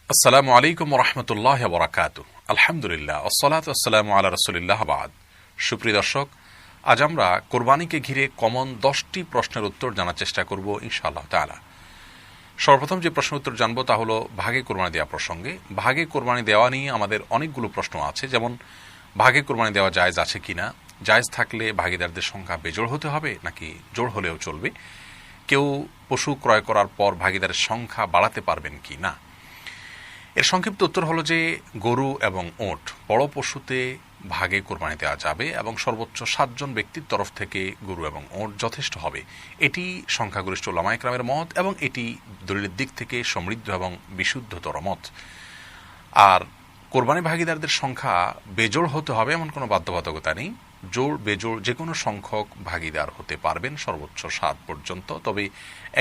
আসসালামু আলাইকুম রহমতুল্লাহ বরাকাত। আলহামদুলিল্লাহ, আসসালাতু আসসালামু আলা রাসূলিল্লাহ বাদ। সুপ্রিয় দর্শক, আজ আমরা কোরবানিকে ঘিরে কমন 10টি প্রশ্নের উত্তর জানার চেষ্টা করব ইনশাআল্লাহ তাআলা। সর্বপ্রথম যে প্রশ্নের উত্তর জানবো তা হলো ভাগে কোরবানি দেওয়া প্রসঙ্গে। ভাগে কোরবানি দেওয়া নিয়ে আমাদের অনেকগুলো প্রশ্ন আছে, যেমন ভাগে কোরবানি দেওয়া জায়েজ আছে কিনা, জায়েজ থাকলে ভাগীদারদের সংখ্যা বেজোড় হতে হবে নাকি জোড় হলেও চলবে, কেউ পশু ক্রয় করার পর ভাগীদারের সংখ্যা বাড়াতে পারবেন কি না। এর সংক্ষিপ্ত উত্তর হলো যে গরু এবং ওট বড় পশুতে ভাগে কোরবানি দেওয়া যাবে এবং সর্বোচ্চ 7 জন ব্যক্তির তরফ থেকে গরু এবং ওট যথেষ্ট হবে। এটি সংখ্যাগরিষ্ঠ উলামায়ে কেরামের মত এবং এটি দলিলের দিক থেকে সমৃদ্ধ এবং বিশুদ্ধতর মত। আর কোরবানি ভাগীদারদের সংখ্যা বেজোড় হতে হবে এমন কোনো বাধ্যবাধকতা নেই। জোড় বেজোড় যে কোনো সংখ্যক ভাগীদার হতে পারবেন সর্বোচ্চ 7 পর্যন্ত। তবে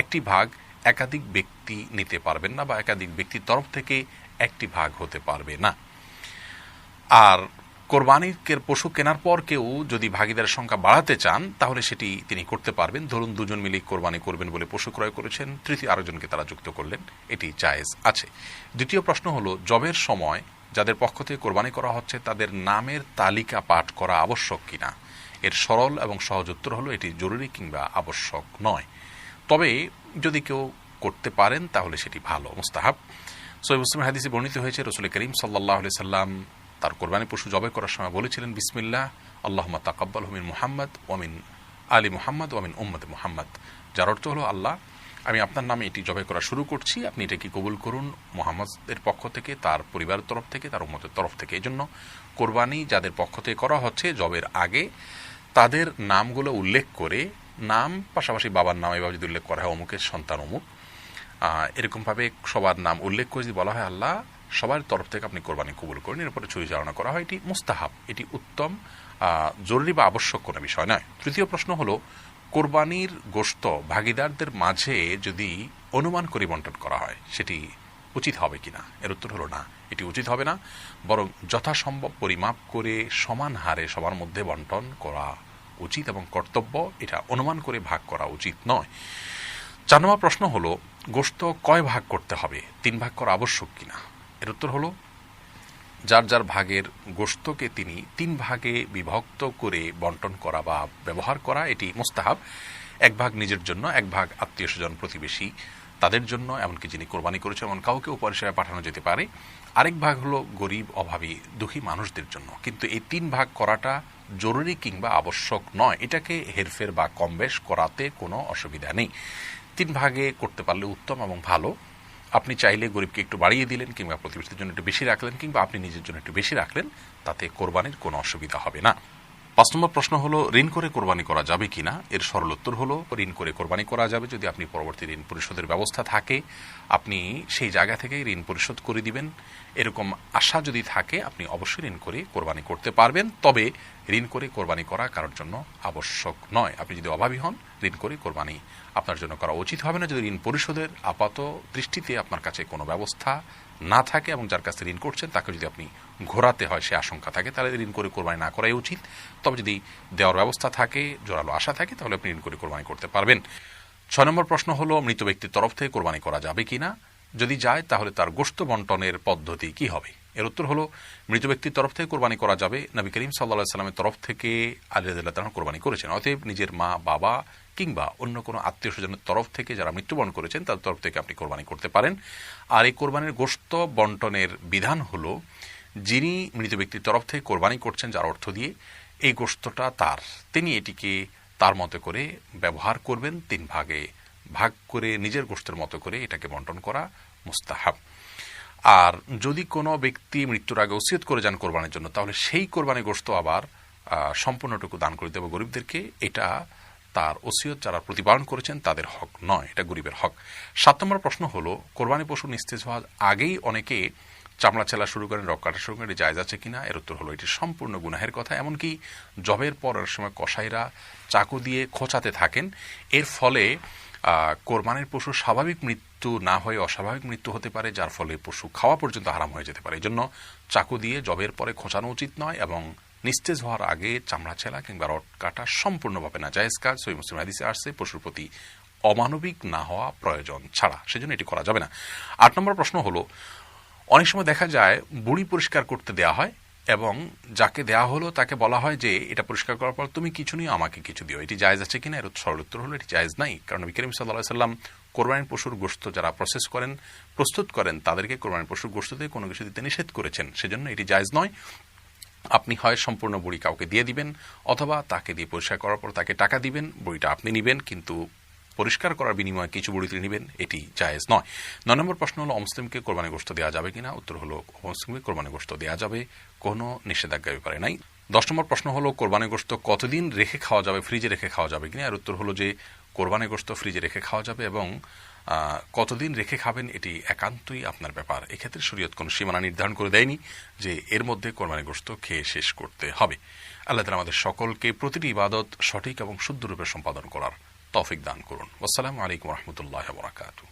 একটি ভাগ একাধিক ব্যক্তি নিতে পারবেন না বা একাধিক ব্যক্তির তরফ থেকে একটি ভাগ হতে পারবে না। আর কোরবানির পশু কেনার পর কেউ যদি ভাগীদারের সংখ্যা বাড়াতে চান তাহলে সেটি তিনি করতে পারবেন। ধরুন দুজন মিলে কোরবানি করবেন বলে পশু ক্রয় করেছেন, তৃতীয় আরেকজনকে তারা যুক্ত করলেন, এটি জায়েজ আছে। দ্বিতীয় প্রশ্ন হলো জবের সময় যাদের পক্ষ থেকে কোরবানি করা হচ্ছে তাদের নামের তালিকা পাঠ করা আবশ্যক কিনা। এর সরল এবং সহজ উত্তর হলো এটি জরুরি কিংবা আবশ্যক নয়। তবে যদি কেউ করতে পারেন তাহলে সেটি ভালো, মুস্তাহাব। সহিহ মুসলিমের হাদিসে বর্ণিত হয়েছে রাসূল করিম সাল্লাল্লাহু আলাইহি সাল্লাম তার কোরবানি পশু জবাই করার সময় বলেছিলেন, বিসমিল্লাহ আল্লাহুম্মা তাকাব্বালহু মিন মুহাম্মদ ওয়া মিন আলি মুহাম্মদ ওয়া মিন উম্মতি মুহাম্মদ। যার অর্থ হলো, আল্লাহ আমি আপনার নামে এটি জবাই করা শুরু করছি, আপনি এটাকে কবুল করুন মুহাম্মদের পক্ষ থেকে, তার পরিবারের তরফ থেকে, তার উম্মতের তরফ থেকে। এই জন্য কোরবানি যাদের পক্ষ থেকে করা হচ্ছে জবের আগে তাদের নামগুলো উল্লেখ করে, নাম পাশাপাশি বাবার নাম এভাবে যদি উল্লেখ করা হয় অমুকের সন্তান অমুক, এরকমভাবে সবার নাম উল্লেখ করে যদি বলা হয় আল্লাহ সবার তরফ থেকে আপনি কোরবানি কবুল করেন, এরপরে ছুরি চালনা করা হয়, এটি মুস্তাহাব, এটি উত্তম, জরুরি বা আবশ্যক কোনো বিষয় নয়। তৃতীয় প্রশ্ন হলো কোরবানির গোশত ভাগীদারদের মাঝে যদি অনুমান করে বন্টন করা হয় সেটি উচিত হবে কিনা। এর উত্তর হলো না, এটি উচিত হবে না, বরং যথাসম্ভব পরিমাপ করে সমান হারে সবার মধ্যে বন্টন করা উচিত এবং কর্তব্য। এটা অনুমান করে ভাগ করা উচিত নয়। 4 নম্বর প্রশ্ন হলো গোশত কয় ভাগ করতে হবে, 3 ভাগ করা আবশ্যক কিনা। এর উত্তর হলো যার যার ভাগের গোশতকে তিনি 3 ভাগে বিভক্ত করে বন্টন করা বা ব্যবহার করা এটি মুস্তাহাব। 1 ভাগ নিজের জন্য, 1 ভাগ আত্মীয় স্বজন প্রতিবেশী তাদের জন্য, এমনকি যিনি কোরবানি করেছেন এমন কাউকে উপহার হিসেবে পাঠানো যেতে পারে। আরেক ভাগ হলো গরিব অভাবী দুঃখী মানুষদের জন্য। কিন্তু এই 3 ভাগ করাটা জরুরি কিংবা আবশ্যক নয়, এটাকে হেরফের বা কমবেশ করাতে কোনো অসুবিধা নেই। 3 ভাগে করতে পারলে উত্তম এবং ভালো। আপনি চাইলে গরিবকে একটু বাড়িয়ে দিলেন কিংবা প্রতিবেশীদের জন্য একটু বেশি রাখলেন কিংবা আপনি নিজের জন্য একটু বেশি রাখলেন, তাতে কোরবানির কোনো অসুবিধা হবে না। 5 নম্বর প্রশ্ন হলো ঋণ করে কোরবানি করা যাবে কিনা। এর সরল উত্তর হলো ঋণ করে কোরবানি করা যাবে যদি আপনি পরবর্তী ঋণ পরিশোধের ব্যবস্থা থাকে, আপনি সেই জায়গা থেকে ঋণ পরিশোধ করে দিবেন, এরকম আশা যদি থাকে আপনি অবশ্যই ঋণ করে কোরবানি করতে পারবেন। তবে ঋণ করে কোরবানি করা কারোর জন্য আবশ্যক নয়। আপনি যদি অভাবী হন ঋণ করে কোরবানি আপনার জন্য করা উচিত হবে না, যদি ঋণ পরিশোধের আপাত দৃষ্টিতে আপনার কাছে কোনো ব্যবস্থা না থাকে এবং যার কাছে ঋণ করছেন তাকে যদি আপনি ঘোরাতে হয় সে আশঙ্কা থাকে তাহলে ঋণ করে কোরবানি না করাই উচিত। তবে যদি দেওয়ার ব্যবস্থা থাকে, জোরালো আশা থাকে, তাহলে আপনি ঋণ করে কোরবানি করতে পারবেন। 6 নম্বর প্রশ্ন হলো মৃত ব্যক্তির তরফ থেকে কোরবানি করা যাবে কিনা। যদি যায় তাহলে তার গোশত বন্টনের পদ্ধতি কি হবে। এর উত্তর হলো মৃত ব্যক্তির তরফ থেকে কোরবানি করা যাবে। নবী করিম সাল্লাল্লাহু আলাইহি সাল্লামের তরফ থেকে আলী রাদিয়াল্লাহু তাআলা কোরবানি করেছেন। অতএব নিজের মা বাবা কিংবা অন্য কোনো আত্মীয় স্বজনের তরফ থেকে যারা মৃত্যুবরণ করেছেন তাদের তরফ থেকে আপনি কোরবানি করতে পারেন। আর এই কোরবানির গোশত বন্টনের বিধান হলো যিনি মৃত ব্যক্তির তরফ থেকে কোরবানি করছেন যার অর্থ দিয়ে এই গোশতটা তার, তিনি এটিকে তার মতো করে ব্যবহার করবেন। 3 ভাগে ভাগ করে নিজের গোশতের মতো করে এটাকে বন্টন করা মুস্তাহাব। আর যদি কোনো ব্যক্তি মৃত্যুর আগে ওসিয়ত করে যান কোরবানির জন্য তাহলে সেই কোরবানি গোশত আবার সম্পূর্ণটুকু দান করে দেব গরিবদেরকে। এটা তার ওসিয়ত যারা প্রতিপালন করেছেন তাদের হক নয়, এটা গরিবের হক। 7 নম্বর প্রশ্ন হলো কোরবানি পশু নিস্তেজ হওয়ার আগেই অনেকে চামড়া ছেলা শুরু করেন, রক কাটা শুরু করেন, এটি জায়েজ আছে কিনা। এর উত্তর হলো এটি সম্পূর্ণ গুনাহের কথা। এমনকি জবের পরের সময় কসাইরা চাকু দিয়ে খোঁচাতে থাকেন, এর ফলে কোরবানির পশু স্বাভাবিক মৃত্যু না হয়ে অস্বাভাবিক মৃত্যু হতে পারে, যার ফলে পশু খাওয়া পর্যন্ত হারাম হয়ে যেতে পারে। এই জন্য চাকু দিয়ে জবের পরে খোঁচানো উচিত নয় এবং নিস্তেজ হওয়ার আগে চামড়া ছেলা কিংবা রড কাটা সম্পূর্ণভাবে না জায়েজ কাজ। সহিহ মুসলিম হাদিসে আসছে পশুর প্রতি অমানবিক না হওয়া প্রয়োজন ছাড়া, সেজন্য এটি করা যাবে না। 8 নম্বর প্রশ্ন হলো অনেক সময় দেখা যায় বুড়ি পরিষ্কার করতে দেয়া হয় এবং যাকে দেয়া হলো তাকে বলা হয় যে এটা পরিষ্কার করার পর তুমি কিছু নিও, আমাকে কিছু দিও। এটি জায়েজ আছে কিনা? এর সরল উত্তর হলো এটি জায়েজ নাই। কারণ নবী করিম সাল্লাল্লাহু আলাইহি সাল্লাম কোরবানির পশুর গোশত যারা প্রস্তুত করেন তাদেরকে কোরবানির পশুর গোশত দিয়ে কোনো কিছু দিতে নিষেধ করেছেন। সেজন্য এটি জায়েজ নয়। আপনি হয় সম্পূর্ণ বুড়ি কাউকে দিয়ে দিবেন, অথবা তাকে দিয়ে পরিষ্কার করার পর তাকে টাকা দিবেন, বুড়িটা আপনি নিবেন, কিন্তু পরিষ্কার করার বিনিময়ে কিছু বুড়ি তিনি নেবেন, এটি জায়েজ নয়। 9 নম্বর প্রশ্ন হলো অমুসলিমকে কোরবানি গোশত দেওয়া যাবে কিনা? উত্তর হলো অমুসলিমকে কোরবানি গোশত দেওয়া যাবে, কোনো নিষেধাজ্ঞার ব্যাপারে নাই। 10 নম্বর প্রশ্ন হলো কোরবানি গোশত কতদিন রেখে খাওয়া যাবে, ফ্রিজে রেখে খাওয়া যাবে কিনা? এর উত্তর হলো যে কোরবানি গোশত ফ্রিজে রেখে খাওয়া যাবে, এবং কতদিন রেখে খাবেন এটি একান্তই আপনার ব্যাপার। এক্ষেত্রে শরীয়ত কোনো সীমানা নির্ধারণ করে দেয়নি যে এর মধ্যে কোরবানি গোশত খেয়ে শেষ করতে হবে। আল্লাহ তাআলা আমাদের সকলকে প্রতিটি ইবাদত সঠিক এবং শুদ্ধ রূপে সম্পাদন করার তৌফিক দান করুন। আসসালামু আলাইকুম ওয়া রাহমাতুল্লাহি ওয়া বারাকাতুহু।